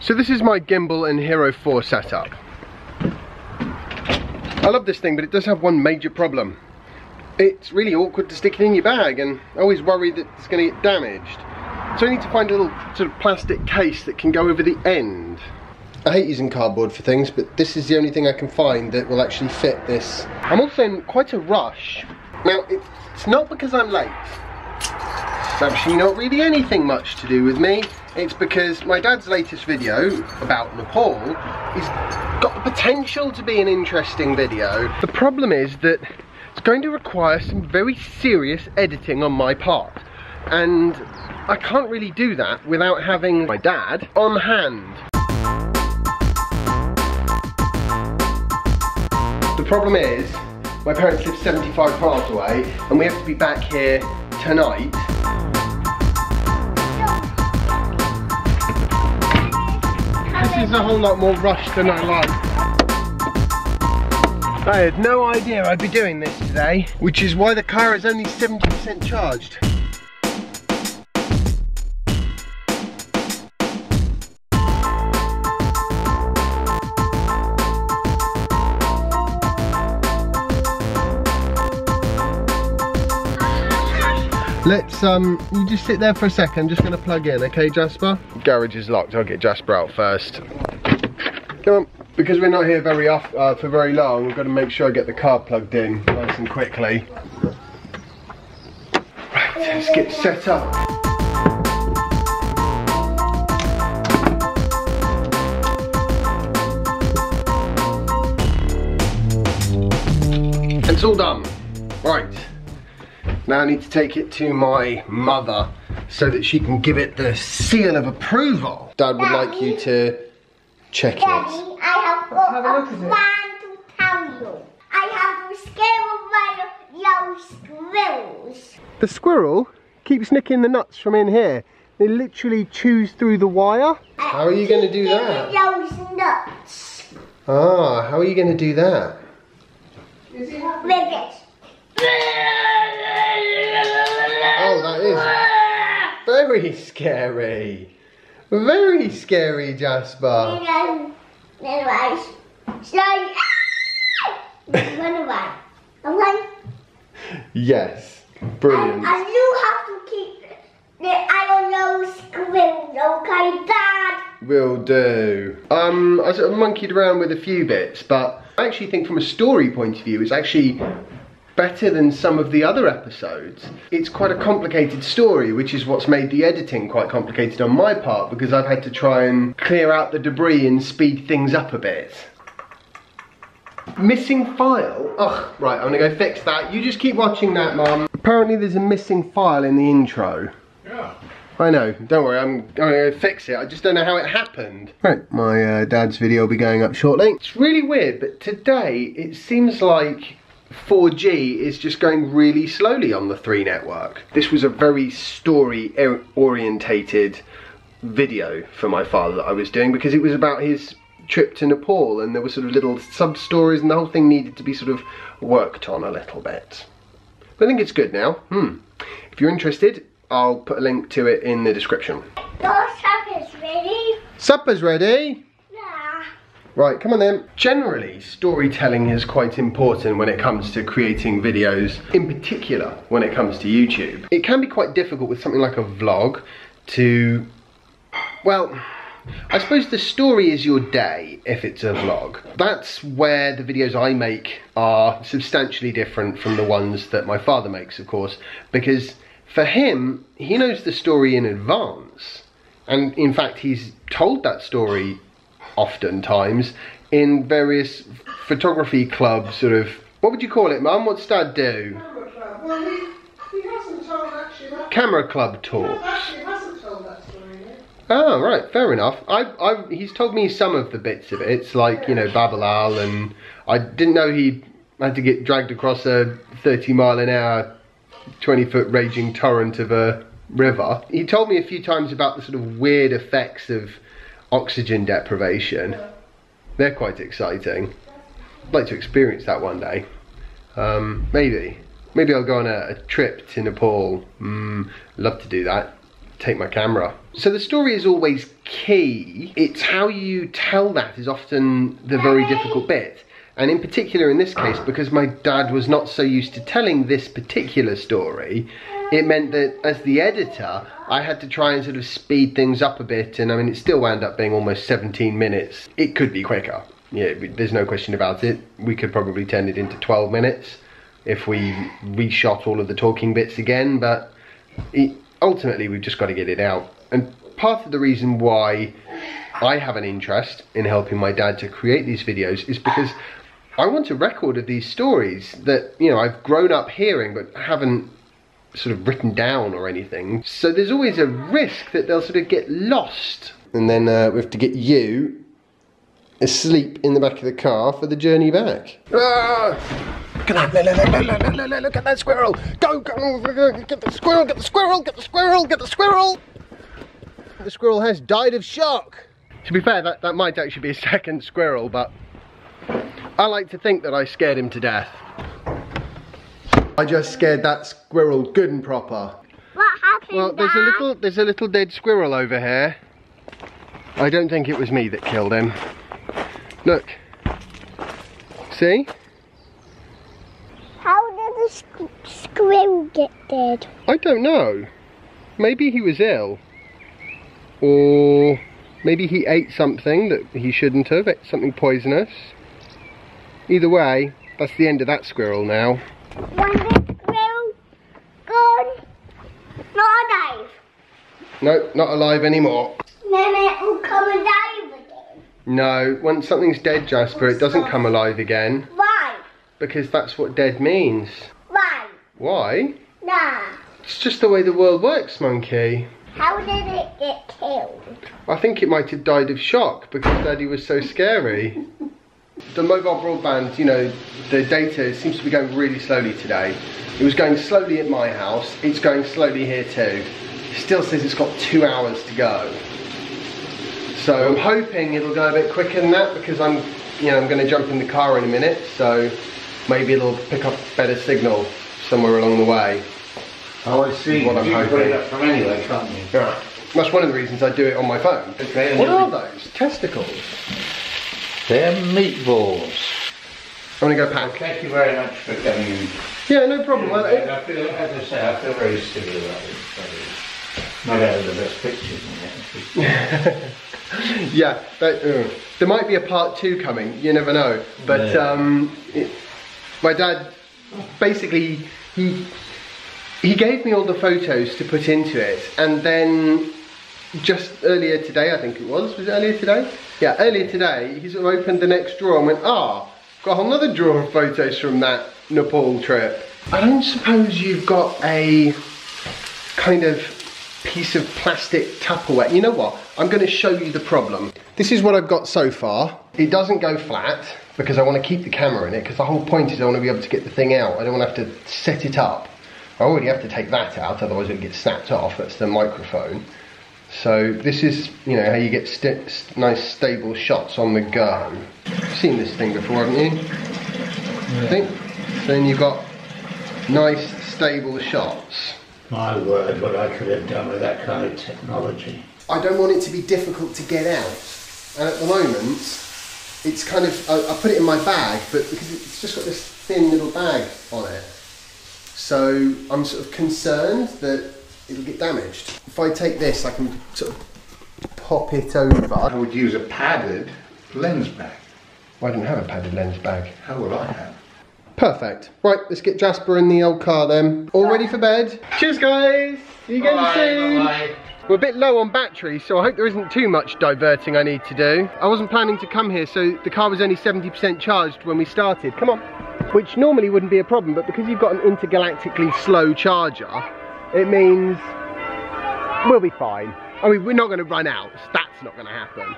So this is my gimbal and Hero 4 setup. I love this thing, but it does have one major problem. It's really awkward to stick it in your bag, and I always worry that it's going to get damaged. So I need to find a little sort of plastic case that can go over the end. I hate using cardboard for things, but this is the only thing I can find that will actually fit this. I'm also in quite a rush. Now, it's not because I'm late. It's actually not really anything much to do with me. It's because my dad's latest video about Nepal is got the potential to be an interesting video. The problem is that it's going to require some very serious editing on my part. And I can't really do that without having my dad on hand. The problem is, my parents live 75 miles away and we have to be back here tonight. This is a whole lot more rushed than I like. I had no idea I'd be doing this today, which is why the car is only 70% charged. Let's, you just sit there for a second. I'm just going to plug in, okay, Jasper? Garage is locked. I'll get Jasper out first. Come on. Because we're not here for very long, we've got to make sure I get the car plugged in nice and quickly. Right, let's get set up. It's all done. Right. Now I need to take it to my mother so that she can give it the seal of approval. Dad would like you to check it. Daddy, I have got a plan to tell you. I have to scare away those squirrels. The squirrel keeps nicking the nuts from in here. They literally chews through the wire. How are you going to do that? Those nuts. Ah, how are you going to do that? With it. Oh, that is very scary. Very scary, Jasper. Anyways, so run away. Okay? Yes, brilliant. And you have to keep the I don't know squirrels, okay, Dad? Will do. I sort of monkeyed around with a few bits, but I actually think from a story point of view, it's actually better than some of the other episodes. It's quite a complicated story, which is what's made the editing quite complicated on my part, because I've had to try and clear out the debris and speed things up a bit. Missing file? Ugh, right, I'm gonna go fix that. You just keep watching that, Mum. Apparently there's a missing file in the intro. Yeah. I know, don't worry, I'm gonna go fix it. I just don't know how it happened. Right, my dad's video will be going up shortly. It's really weird, but today it seems like 4G is just going really slowly on the 3 network. This was a very story orientated video for my father that I was doing, because it was about his trip to Nepal, and there were sort of little sub stories, and the whole thing needed to be sort of worked on a little bit. But I think it's good now. If you're interested, I'll put a link to it in the description. Your supper's ready. Supper's ready? Yeah. Right, come on then. Generally, storytelling is quite important when it comes to creating videos, in particular when it comes to YouTube. It can be quite difficult with something like a vlog to, well, I suppose the story is your day if it's a vlog. That's where the videos I make are substantially different from the ones that my father makes, of course, because for him, he knows the story in advance. And in fact, he's told that story oftentimes in various photography clubs, sort of, what would you call it, Mum? What's Dad do? Camera club. Well, he hasn't told actually that. Camera club talks. No, actually hasn't told that story yet. Oh, right, fair enough. He's told me some of the bits of it. It's like, you know, Babalal, and I didn't know he had to get dragged across a 30-mile-an-hour, 20-foot raging torrent of a river. He told me a few times about the sort of weird effects of oxygen deprivation. Yeah. They're quite exciting. I'd like to experience that one day. Maybe I'll go on a trip to Nepal. Love to do that. take my camera. So the story is always key. It's how you tell that is often the very difficult bit. And in particular in this case, because my dad was not so used to telling this particular story, it meant that as the editor, I had to try and sort of speed things up a bit. And I mean, it still wound up being almost 17 minutes. It could be quicker. Yeah, there's no question about it. We could probably turn it into 12 minutes if we reshot all of the talking bits again, but ultimately we've just got to get it out. And part of the reason why I have an interest in helping my dad to create these videos is because I want a record of these stories that, you know, I've grown up hearing but haven't sort of written down or anything. So there's always a risk that they'll sort of get lost. And then we have to get you asleep in the back of the car for the journey back. Ah! Look at that, look at that squirrel! Go, get the squirrel, get the squirrel, get the squirrel, get the squirrel! The squirrel has died of shock. To be fair, that might actually be a second squirrel, but I like to think that I scared him to death. I just scared that squirrel good and proper. What happened? Well, there's a little dead squirrel over here. I don't think it was me that killed him. Look. See? How did the squirrel get dead? I don't know. Maybe he was ill. Or maybe he ate something that he shouldn't have, something poisonous. Either way, that's the end of that squirrel now. When the squirrel gone, not alive. No, not alive anymore. Then it will come alive again. No, when something's dead, Jasper, it doesn't come alive again. Why? Because that's what dead means. Why? Why? Nah. It's just the way the world works, monkey. How did it get killed? I think it might have died of shock because Daddy was so scary. The mobile broadband, you know, the data seems to be going really slowly today. It was going slowly at my house. It's going slowly here too. It still says it's got 2 hours to go. So I'm hoping it'll go a bit quicker than that because I'm going to jump in the car in a minute. So maybe it'll pick up better signal somewhere along the way. Oh, I see. What I'm you can hoping. put it up from anywhere, can't you? Yeah. That's one of the reasons I do it on my phone. Okay, What are those? Testicles? They're meatballs. I'm gonna go pack. Thank you very much for coming in. Yeah, no problem. Well, I feel, as I say, I feel very silly about it. Not out of the best pictures in it. yeah, there might be a part 2 coming. You never know. But my dad, basically, he gave me all the photos to put into it, and then just earlier today, I think it was it earlier today? Yeah, earlier today, he sort of opened the next drawer and went, got a whole other drawer of photos from that Nepal trip. I don't suppose you've got a kind of piece of plastic Tupperware. You know what? I'm going to show you the problem. This is what I've got so far. It doesn't go flat because I want to keep the camera in it, because the whole point is I want to be able to get the thing out. I don't want to have to set it up. I already have to take that out, otherwise it'll get snapped off. That's the microphone. So this is, you know, how you get nice stable shots on the go. You've seen this thing before, haven't you? Yeah. I think. So then you've got nice stable shots. My word, what I could have done with that kind of technology. I don't want it to be difficult to get out. And at the moment, it's kind of, I put it in my bag, but because it's just got this thin little bag on it. So I'm sort of concerned that it'll get damaged. If I take this, I can sort of pop it over. I would use a padded lens bag. Well, I don't have a padded lens bag. How would I have? Perfect. Right, let's get Jasper in the old car then. All ready for bed? Cheers, guys. See you again soon. Bye. We're a bit low on battery, so I hope there isn't too much diverting I need to do. I wasn't planning to come here, so the car was only 70% charged when we started. Come on. Which normally wouldn't be a problem, but because you've got an intergalactically slow charger, it means we'll be fine. I mean, we're not going to run out. That's not going to happen.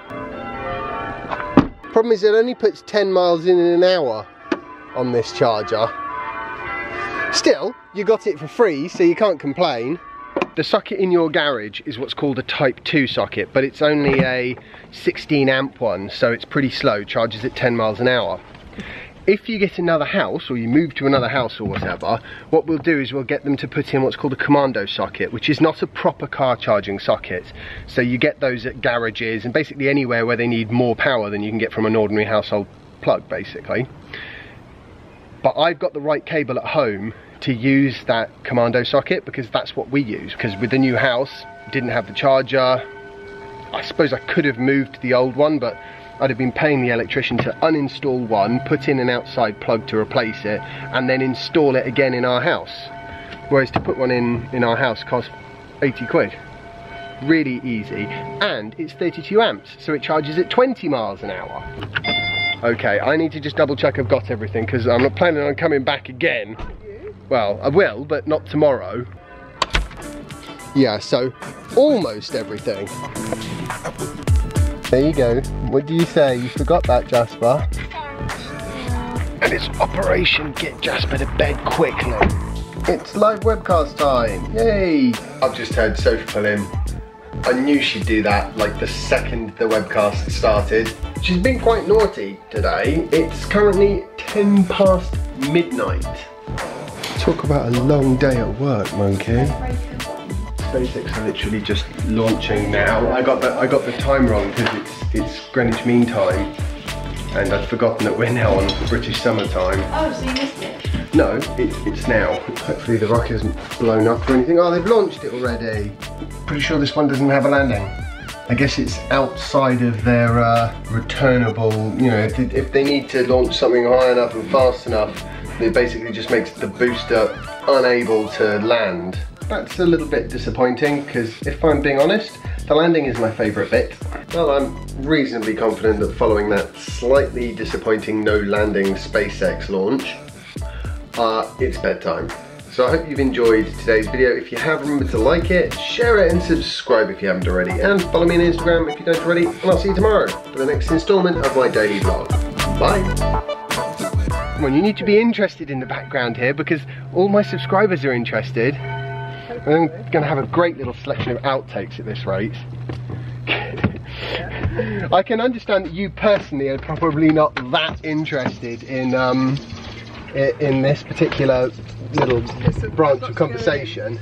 Problem is, it only puts 10 miles in an hour on this charger. Still, you got it for free, so you can't complain. The socket in your garage is what's called a Type 2 socket, but it's only a 16 amp one, so it's pretty slow, charges at 10 miles an hour. if you get another house or you move to another house or whatever, what we'll do is we'll get them to put in what's called a commando socket, which is not a proper car charging socket. So you get those at garages and basically anywhere where they need more power than you can get from an ordinary household plug, basically. But I've got the right cable at home to use that commando socket because that's what we use. Because with the new house, didn't have the charger. I suppose I could have moved the old one, but I'd have been paying the electrician to uninstall one, put in an outside plug to replace it, and then install it again in our house. Whereas to put one in our house costs 80 quid. Really easy. And it's 32 amps, so it charges at 20 miles an hour. Okay, I need to just double check I've got everything, because I'm not planning on coming back again. Well, I will, but not tomorrow. Yeah, so almost everything. There you go. What do you say? You forgot that, Jasper. And it's Operation Get Jasper to Bed Quickly. It's live webcast time. Yay! I've just heard Sophie pull in. I knew she'd do that like the second the webcast started. She's been quite naughty today. It's currently 10 past midnight. Talk about a long day at work, monkey. SpaceX are literally just launching now. I got the time wrong because it's Greenwich Mean Time, and I'd forgotten that we're now on British summer time. Oh, so you missed it? No, it's now. Hopefully the rocket hasn't blown up or anything. Oh, they've launched it already. Pretty sure this one doesn't have a landing. I guess it's outside of their returnable, you know, if they need to launch something high enough and fast enough, it basically just makes the booster unable to land. That's a little bit disappointing because if I'm being honest, the landing is my favourite bit. Well, I'm reasonably confident that following that slightly disappointing no landing SpaceX launch, it's bedtime. So I hope you've enjoyed today's video. If you have, remember to like it, share it and subscribe if you haven't already. And follow me on Instagram if you don't already. And I'll see you tomorrow for the next instalment of my daily vlog. Bye. Well, you need to be interested in the background here because all my subscribers are interested. I'm going to have a great little selection of outtakes at this rate. I can understand that you personally are probably not that interested in this particular little branch of conversation.